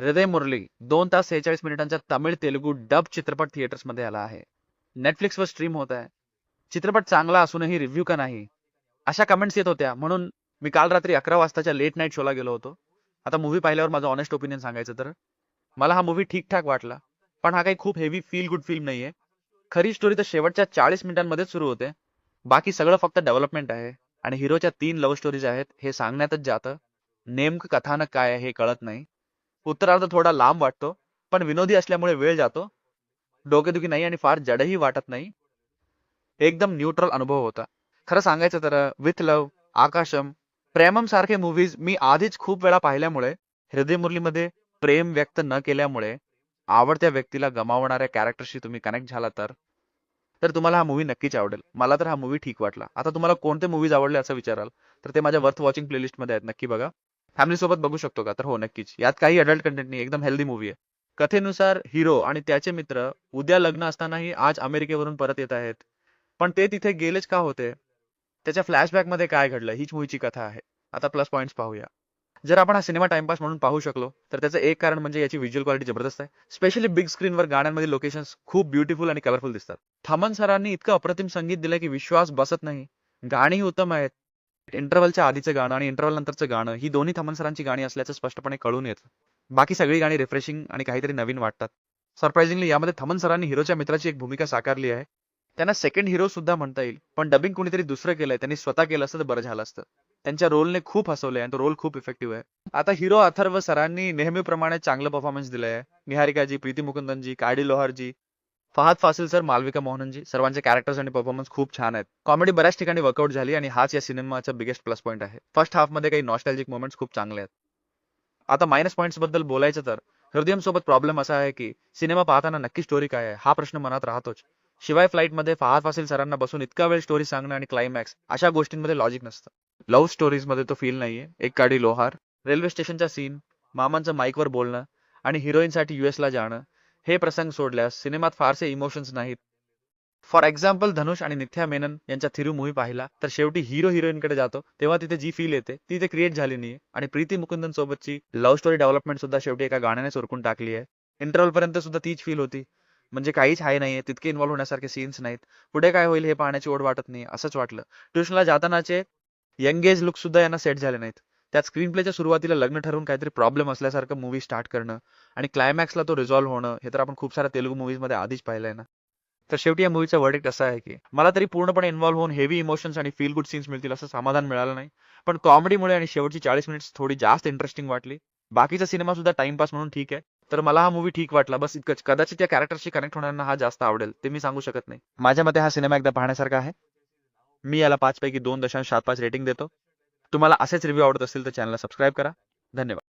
हृदय मुरली 2 तास 46 मिनिटांचा तमिळ तेलुगू डब चित्रपट थिएटर्समध्ये आला आहे. नेटफ्लिक्सवर स्ट्रीम होत आहे. चित्रपट चांगला असूनही रिव्ह्यू का नाही, अशा कमेंट्स येत होत्या. म्हणून मी काल रात्री 11 वाजताच्या लेट नाईट शोला गेलो होतो. आता मूव्ही पाहिल्यावर माझं ऑनेस्ट ओपिनियन सांगायचं तर मला हा मूव्ही ठीक-ठाक वाटला. पण हा काही खूप हेवी फील गुड फिल्म नाहीये. खरी स्टोरी तर शेवटच्या 40 मिनिटांमध्येच सुरू होते. बाकी सगळं फक्त डेव्हलपमेंट आहे आणि हिरोच्या 3 लव्ह स्टोरीज आहेत हे सांगण्यातच जातं. नेमकं कथानक काय आहे हे कळत नाही. उत्तरार्ध थोडा लांब वाटतो, पण विनोदी असल्यामुळे वेळ जातो. डोकेदुखी नाही आणि फार जडही वाटत नाही. एकदम न्यूट्रल अनुभव होता. खरं सांगायचं तर विथ लव्ह, आकाशम, प्रेमम सारखे मूव्हीज मी आधीच खूप वेळा पाहिल्यामुळे हृदय मुरलीमध्ये प्रेम व्यक्त न केल्यामुळे आवडत्या व्यक्तीला गमावणाऱ्या कॅरेक्टरशी तुम्ही कनेक्ट झाला तर तुम्हाला हा मूव्ही नक्कीच आवडेल. मला तर हा मूव्ही ठीक वाटला. आता तुम्हाला कोणते मूव्हीज आवडले असं विचाराल तर ते माझ्या वर्थ वॉचिंग प्लेलिस्टमध्ये आहेत. नक्की बघा. फॅमिली सोबत बघू शकतो का? तर हो, नक्कीच. यात काही अडल्ट कंटेंट नाही. एकदम हेल्दी मूव्ही आहे. कथेनुसार हिरो आणि त्याचे मित्र उद्या लग्न असतानाही आज अमेरिकेवरून परत येत आहेत. पण ते तिथे गेलेच का होते? त्याच्या फ्लॅशबॅकमध्ये काय घडलं? हीच मूव्हीची कथा आहे. आता प्लस पॉइंट्स पाहूया. जर आपण हा सिनेमा टाइमपास म्हणून पाहू शकलो तर त्याचं एक कारण म्हणजे याची व्हिज्युअल क्वालिटी जबरदस्त आहे. स्पेशली बिग स्क्रीनवर गाण्यांमध्ये लोकेशन्स खूप ब्युटिफुल आणि कलरफुल दिसतात. थमन सरांनी इतकं अप्रतिम संगीत दिलंय की विश्वास बसत नाही. गाणीही उत्तम आहेत. इंटरव्हलच्या आधीचं गाणं आणि इंटरव्हल नंतरचं गाणं ही दोन्ही थमन सरांची गाणी असल्याचं स्पष्टपणे कळून येतं. बाकी सगळी गाणी रिफ्रेशिंग आणि काहीतरी नवीन वाटतात. सरप्राइझिंगली यामध्ये थमन सरांनी हिरोच्या मित्राची एक भूमिका साकारली आहे. त्यांना सेकंड हिरो सुद्धा म्हणता येईल. पण डबिंग कोणीतरी दुसरं केलंय. त्यांनी स्वतः केलं असतं तर बरं झालं असतं. त्यांच्या रोलने खूप हसवलंय आणि तो रोल खूप इफेक्टिव्ह आहे. आता हिरो अथर्व सरांनी नेहमीप्रमाणे चांगलं परफॉर्मन्स दिलंय. निहारिकाजी, प्रीती मुकुंदनजी, काडी लोहारजी, फहाद फासिल सर, मालविका मोहननजी सर्वांचे कॅरेक्टर्स आणि परफॉर्मन्स खूप छान आहेत. कॉमेडी बऱ्याच ठिकाणी वर्कआउट झाली आणि हाच या सिनेमाचा बिगेस्ट प्लस पॉईंट आहे. फर्स्ट हाफमध्ये काही नॉस्टॅल्जिक मोमेंट्स खूप चांगले आहेत. आता मायनस पॉईंट्स बद्दल बोलायचं तर हृदयम सोबत प्रॉब्लेम असा आहे की सिनेमा पाहताना नक्की स्टोरी काय आहे हा प्रश्न मनात राहतोच. शिवाय फ्लाईटमध्ये फहाद फासिल सरांना बसून इतका वेळ स्टोरी सांगणं आणि क्लायमॅक्स अशा गोष्टींमध्ये लॉजिक नसतं. लव्ह स्टोरीज मध्ये तो फील नाहीये. एक काडी लोहार, रेल्वे स्टेशनचा सीन, मामांचं माईकवर बोलणं आणि हिरोईनसाठी यूएसला जाणं हे प्रसंग सोडल्यास सिनेमात फारसे इमोशन्स नाहीत. फॉर एक्झाम्पल धनुष आणि निथ्या मेनन यांचा थिरू मूव्ही पाहिला तर शेवटी हिरो हिरोईनकडे जातो तेव्हा तिथे जी फील येते ती इथे क्रिएट झाली नाहीये. आणि प्रीती मुकुंदन सोबतची लव्ह स्टोरी डेव्हलपमेंट सुद्धा शेवटी एका गाण्याने उरकून टाकली आहे. इंटरव्हल पर्यंत सुद्धा तीच फील होती. म्हणजे काहीच हाय नाहीये, तितके इन्व्हॉल्व होण्यासारखे सीन्स नाहीत. पुढे काय होईल हे पाहण्याची ओढ वाटत नाही असंच वाटलं. ट्युशनला जातानाचे यंग एज लुक सुद्धा यांना सेट झाले नाहीत. त्यात स्क्रीन प्लेच्या सुरुवातीला लग्न ठरवून काहीतरी प्रॉब्लेम असल्यासारखं मूव्ही स्टार्ट करणं आणि क्लायमॅक्सला तो रिझॉल्व्ह होणं हे तर आपण खूप साऱ्या तेलुगू मूव्हीजमध्ये आधीच पाहिलंय ना. तर शेवटी या मूवीचा वर्डिक्ट असा आहे की मला तरी पूर्णपणे इन्व्हॉल्व होऊन हेवी इमोशन्स आणि फील गुड सीन्स मिळतील असं समाधान मिळालं नाही. पण कॉमेडीमुळे आणि शेवटची 40 मिनिट्स थोडी जास्त इंटरेस्टिंग वाटली. बाकीचा सिनेमा सुद्धा टाइमपास म्हणून ठीक आहे. तर मला हा मूवी ठीक वाटला. बस इतकंच. कदाचित या कॅरेक्टरशी कनेक्ट होणाऱ्यांना हा जास्त आवडेल ते मी सांगू शकत नाही. माझ्या मते हा सिनेमा एकदा पाहण्यासारखा आहे. मी याला 5 पैकी 2.75 रेटिंग देतो. तुम्हाला असेच रिव्ह्यू आवडत असतील तर चॅनलला सबस्क्राईब करा. धन्यवाद.